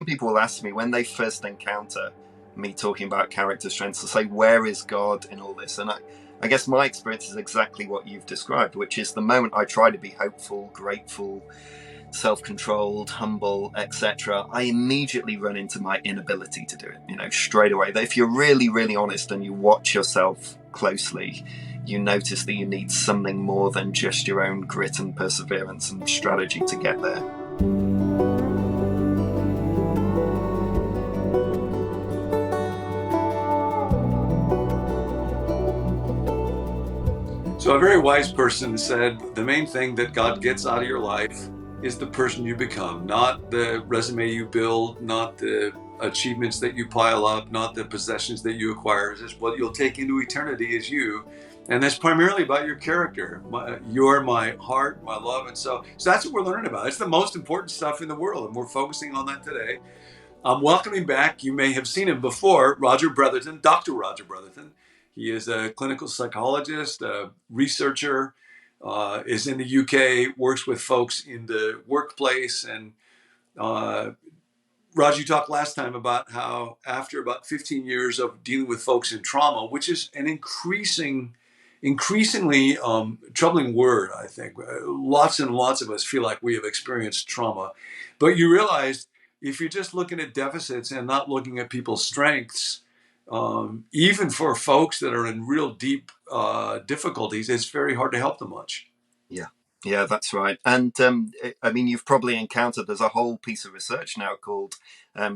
People will ask me when they first encounter me talking about character strengths, to say, where is God in all this? And I guess my experience is exactly what you've described, which is the moment I try to be hopeful, grateful, self-controlled, humble, etc., I immediately run into my inability to do it, straight away. That if you're really, really honest and you watch yourself closely, you notice that you need something more than just your own grit and perseverance and strategy to get there. So a very wise person said, the main thing that God gets out of your life is the person you become, not the resume you build, not the achievements that you pile up, not the possessions that you acquire. It's just what you'll take into eternity is you. And that's primarily about your character. You're my heart, my love. And so that's what we're learning about. It's the most important stuff in the world. And we're focusing on that today. I'm welcoming back, you may have seen him before, Roger Bretherton, Dr. Roger Bretherton. He is a clinical psychologist, a researcher, is in the UK, works with folks in the workplace. And Roger, you talked last time about how after about 15 years of dealing with folks in trauma, which is an increasingly troubling word, I think. Lots and lots of us feel like we have experienced trauma. But you realize if you're just looking at deficits and not looking at people's strengths, even for folks that are in real deep difficulties, it's very hard to help them much. Yeah. Yeah, that's right. And I mean, you've probably encountered, there's a whole piece of research now called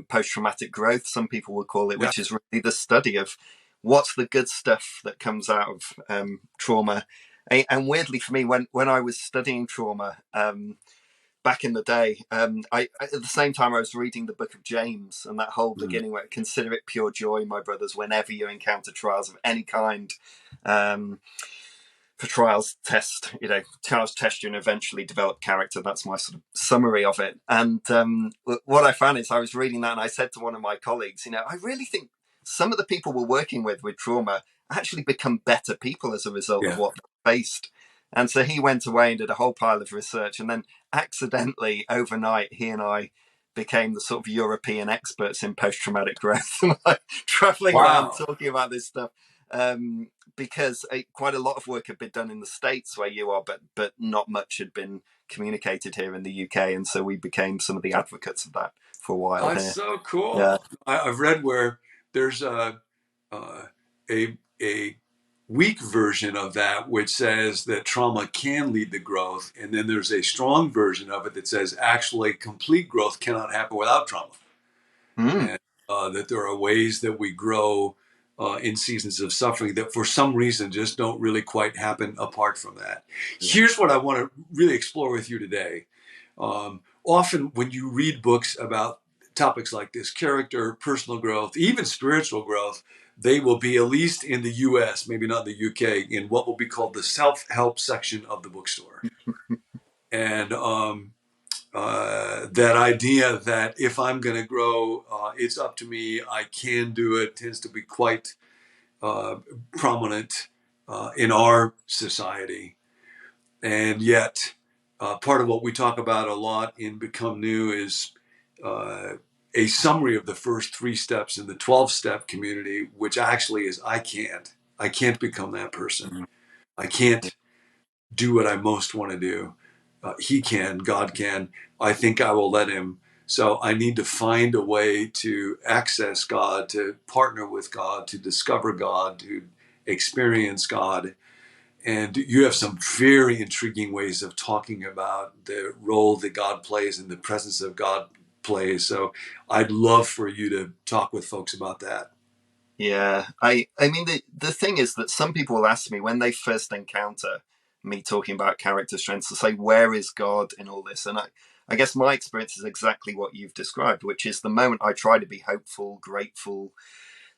post-traumatic growth, some people would call it, Yeah. which is really the study of what's the good stuff that comes out of trauma. And weirdly for me, when I was studying trauma back in the day, at the same time I was reading the book of James, and that whole Mm. beginning where, consider it pure joy, my brothers, whenever you encounter trials of any kind. For trials test you and eventually develop character. That's my sort of summary of it. And what I found is I was reading that and I said to one of my colleagues, I really think some of the people we're working with trauma actually become better people as a result of Yeah. what they faced. And so he went away and did a whole pile of research, and then accidentally overnight he and I became the sort of European experts in post-traumatic growth and like traveling around Wow. talking about this stuff. Because quite a lot of work had been done in the States where you are, but not much had been communicated here in the UK, and so we became some of the advocates of that for a while That's here. so Yeah, cool. I've read where there's uh, a weak version of that which says that trauma can lead to growth, and then there's a strong version of it that says actually complete growth cannot happen without trauma, mm. and that there are ways that we grow in seasons of suffering that for some reason just don't really quite happen apart from that. Yeah, Here's what I want to really explore with you today. Often when you read books about topics like this, character, personal growth, even spiritual growth, they will be, at least in the US, maybe not the UK, in what will be called the self-help section of the bookstore. And that idea that if I'm going to grow, it's up to me, I can do it, tends to be quite uh, prominent in our society. And yet, part of what we talk about a lot in Become New is uh, a summary of the first three steps in the 12-step community, which actually is I can't. I can't become that person. mm. I can't do what I most want to do. He can, God can. I think I will let him. So I need to find a way to access God, to partner with God, to discover God, to experience God. And you have some very intriguing ways of talking about the role that God plays and the presence of God plays. So I'd love for you to talk with folks about that. Yeah. I mean, the thing is that some people will ask me when they first encounter me talking about character strengths, to say, where is God in all this? And I guess my experience is exactly what you've described, which is the moment I try to be hopeful, grateful,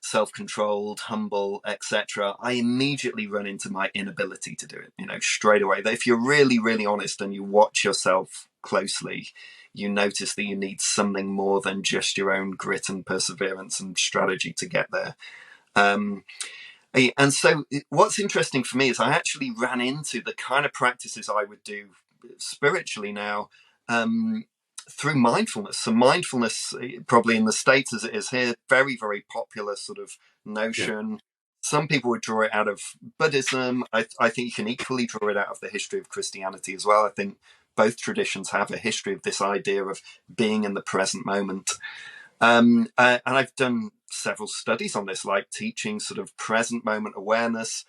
self-controlled, humble, etc., I immediately run into my inability to do it, straight away. That if you're really, really honest and you watch yourself closely, you notice that you need something more than just your own grit and perseverance and strategy to get there. Um, and so what's interesting for me is I actually ran into the kind of practices I would do spiritually now. through mindfulness. So mindfulness, probably in the States as it is here, very, very popular sort of Yeah. notion. Some people would draw it out of Buddhism. I think you can equally draw it out of the history of Christianity as well. I think both traditions have a history of this idea of being in the present moment. And I've done several studies on this, like teaching sort of present moment awareness,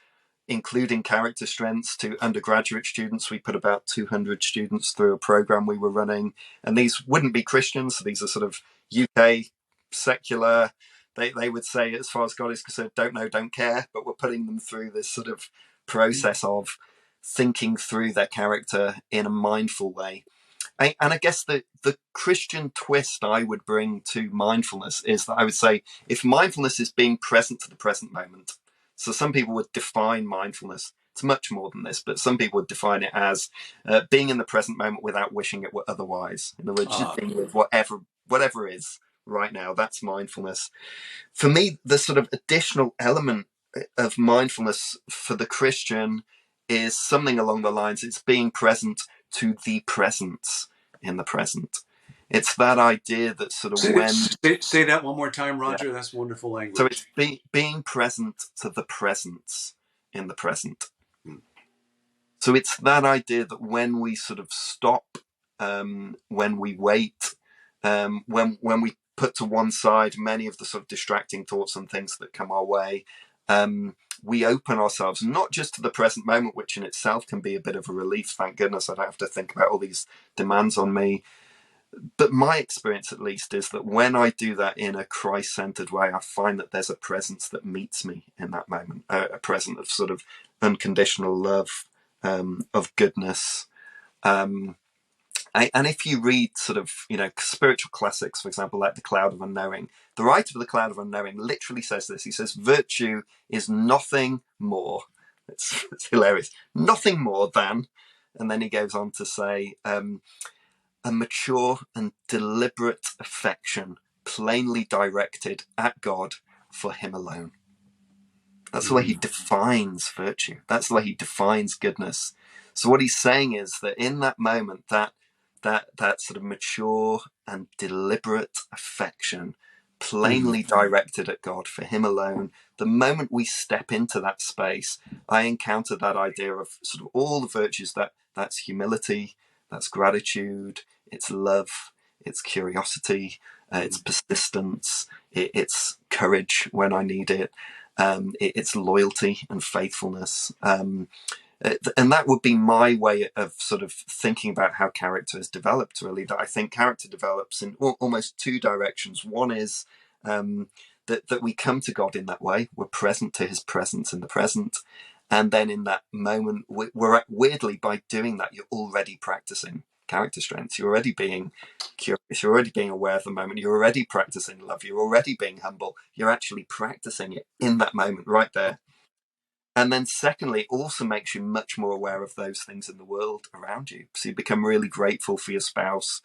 including character strengths to undergraduate students. We put about 200 students through a program we were running, and these wouldn't be Christians. So these are sort of UK secular. They would say, as far as God is concerned, don't know, don't care. But we're putting them through this sort of process of thinking through their character in a mindful way. And I guess the Christian twist I would bring to mindfulness is that I would say if mindfulness is being present to the present moment, so some people would define mindfulness, it's much more than this, but some people would define it as being in the present moment without wishing it were otherwise. In other words, just being with whatever is right now. That's mindfulness. For me, the sort of additional element of mindfulness for the Christian is something along the lines, it's being present to the presence in the present. It's that idea that sort of Say that one more time, yeah. Roger. That's wonderful So it's language. being present to the presence in the present. Mm. So it's that idea that when we sort of stop, when we wait, when we put to one side many of the sort of distracting thoughts and things that come our way, we open ourselves not just to the present moment, which in itself can be a bit of a relief. Thank goodness I don't have to think about all these demands on me. But my experience, at least, is that when I do that in a Christ-centered way, I find that there's a presence that meets me in that moment, a presence of sort of unconditional love, of goodness. And if you read sort of, spiritual classics, for example, like The Cloud of Unknowing, the writer of The Cloud of Unknowing literally says this. He says, virtue is nothing more. It's hilarious. Nothing more than, and then he goes on to say, a mature and deliberate affection plainly directed at God for him alone. That's the way he defines virtue. That's the way he defines goodness. So what he's saying is that in that moment, that sort of mature and deliberate affection plainly directed at God for him alone, the moment we step into that space, I encounter that idea of sort of all the virtues, that's humility, that's gratitude, it's love, it's curiosity, it's persistence, it's courage when I need it, it's loyalty and faithfulness. And that would be my way of sort of thinking about how character is developed, really. That I think character develops in almost two directions. One is that we come to God in that way. We're present to his presence in the present. And then in that moment, we're weirdly, by doing that, you're already practicing character strengths. You're already being curious. You're already being aware of the moment. You're already practicing love. You're already being humble. You're actually practicing it in that moment right there. And then secondly, it also makes you much more aware of those things in the world around you. So you become really grateful for your spouse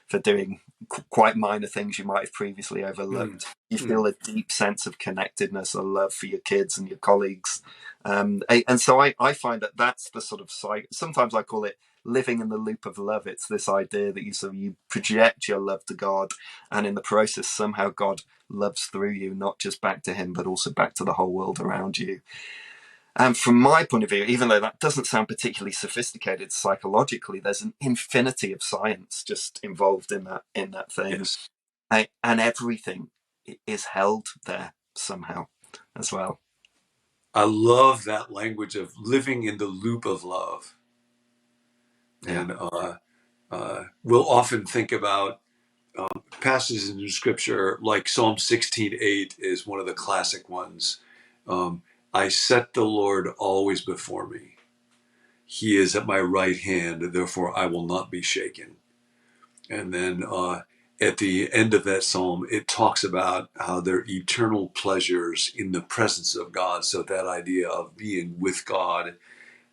for doing quite minor things you might have previously overlooked. You feel a deep sense of connectedness or love for your kids and your colleagues. And so I find that that's the sort of sometimes I call it living in the loop of love. It's this idea that you project your love to God, and in the process somehow God loves through you, not just back to him, but also back to the whole world around you. And from my point of view, even though that doesn't sound particularly sophisticated psychologically, there's an infinity of science just involved in that thing. Yes. And everything is held there somehow as well. I love that language of living in the loop of love. Yeah. And we'll often think about passages in scripture like Psalm 16:8 is one of the classic ones. I set the Lord always before me. He is at my right hand, therefore I will not be shaken. And then at the end of that psalm, it talks about how there are eternal pleasures in the presence of God. So that idea of being with God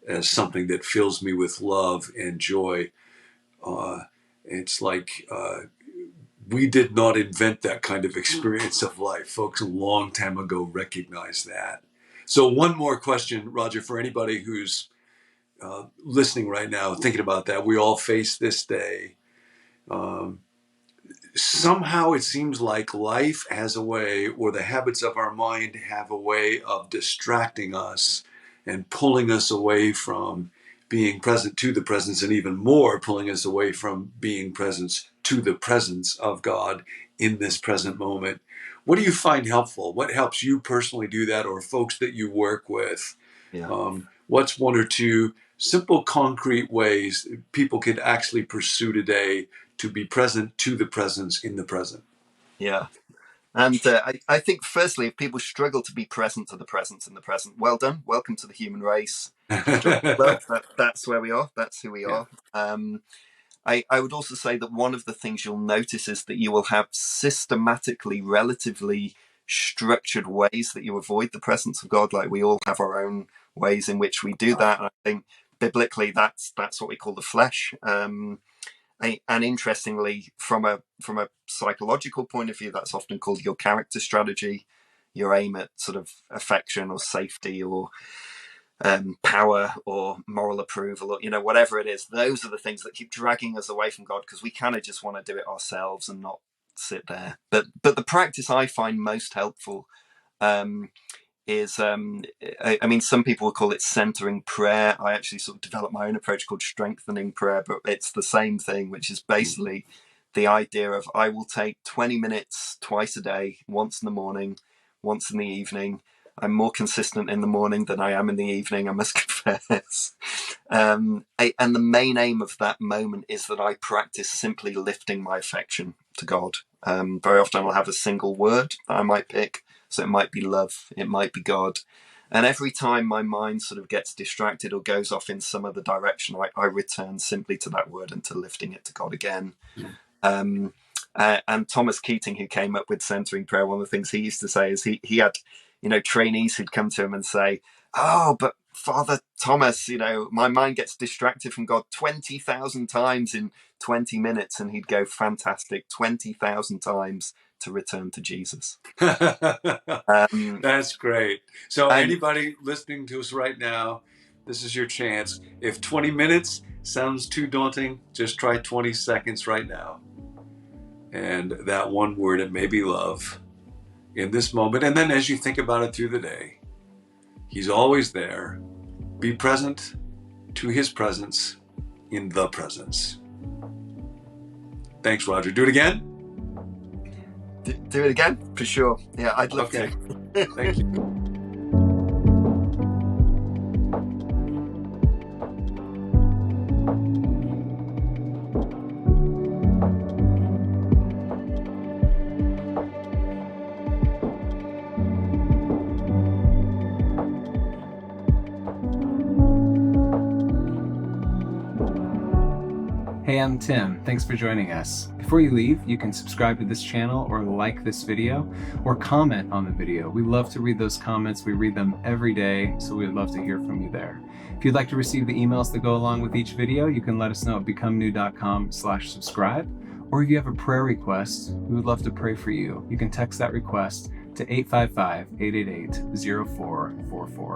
as something that fills me with love and joy, it's like we did not invent that kind of experience of life. Folks a long time ago recognized that. So one more question, Roger, for anybody who's listening right now, thinking about that. We all face this day. somehow it seems like life has a way, or the habits of our mind have a way of distracting us and pulling us away from being present to the presence, and even more pulling us away from being present to the presence of God in this present moment. What do you find helpful? What helps you personally do that, or folks that you work with? Yeah. What's one or two simple, concrete ways people could actually pursue today to be present to the presence in the present? Yeah. And I think, firstly, if people struggle to be present to the presence in the present, well done. Welcome to the human race. Join the club. That's where we are. That's who we Yeah. are. I would also say that one of the things you'll notice is that you will have systematically, relatively structured ways that you avoid the presence of God. Like, we all have our own ways in which we do that. And I think biblically, that's what we call the flesh. And interestingly, from a psychological point of view, that's often called your character strategy, your aim at sort of affection or safety or power or moral approval, or whatever it is. Those are the things that keep dragging us away from God, because we kind of just want to do it ourselves and not sit there. But the practice I find most helpful is I mean, some people would call it centering prayer. I actually sort of developed my own approach called strengthening prayer, but it's the same thing, which is basically the idea of, I will take 20 minutes twice a day, once in the morning, once in the evening. I'm more consistent in the morning than I am in the evening, I must confess. And the main aim of that moment is that I practice simply lifting my affection to God. Very often I'll have a single word that I might pick. So it might be love, it might be God. And every time my mind sort of gets distracted or goes off in some other direction, I return simply to that word and to lifting it to God again. And Thomas Keating, who came up with centering prayer, one of the things he used to say is he had, trainees who'd come to him and say, "Oh, but Father Thomas, my mind gets distracted from God 20,000 times in 20 minutes. And he'd go, "Fantastic, 20,000 times to return to Jesus." That's great. So And anybody listening to us right now, this is your chance. If 20 minutes sounds too daunting, just try 20 seconds right now. And that one word, it may be love, in this moment. And then as you think about it through the day, he's always there. Be present to his presence in the presence. Thanks, Roger. Do it again? do it again, for sure. Yeah, I'd love Okay. to. Thank you. Hey, I'm Tim. Thanks for joining us. Before you leave, you can subscribe to this channel or like this video or comment on the video. We love to read those comments. We read them every day, so we'd love to hear from you there. If you'd like to receive the emails that go along with each video, you can let us know at becomenew.com/subscribe. Or if you have a prayer request, we would love to pray for you. You can text that request to 855-888-0444.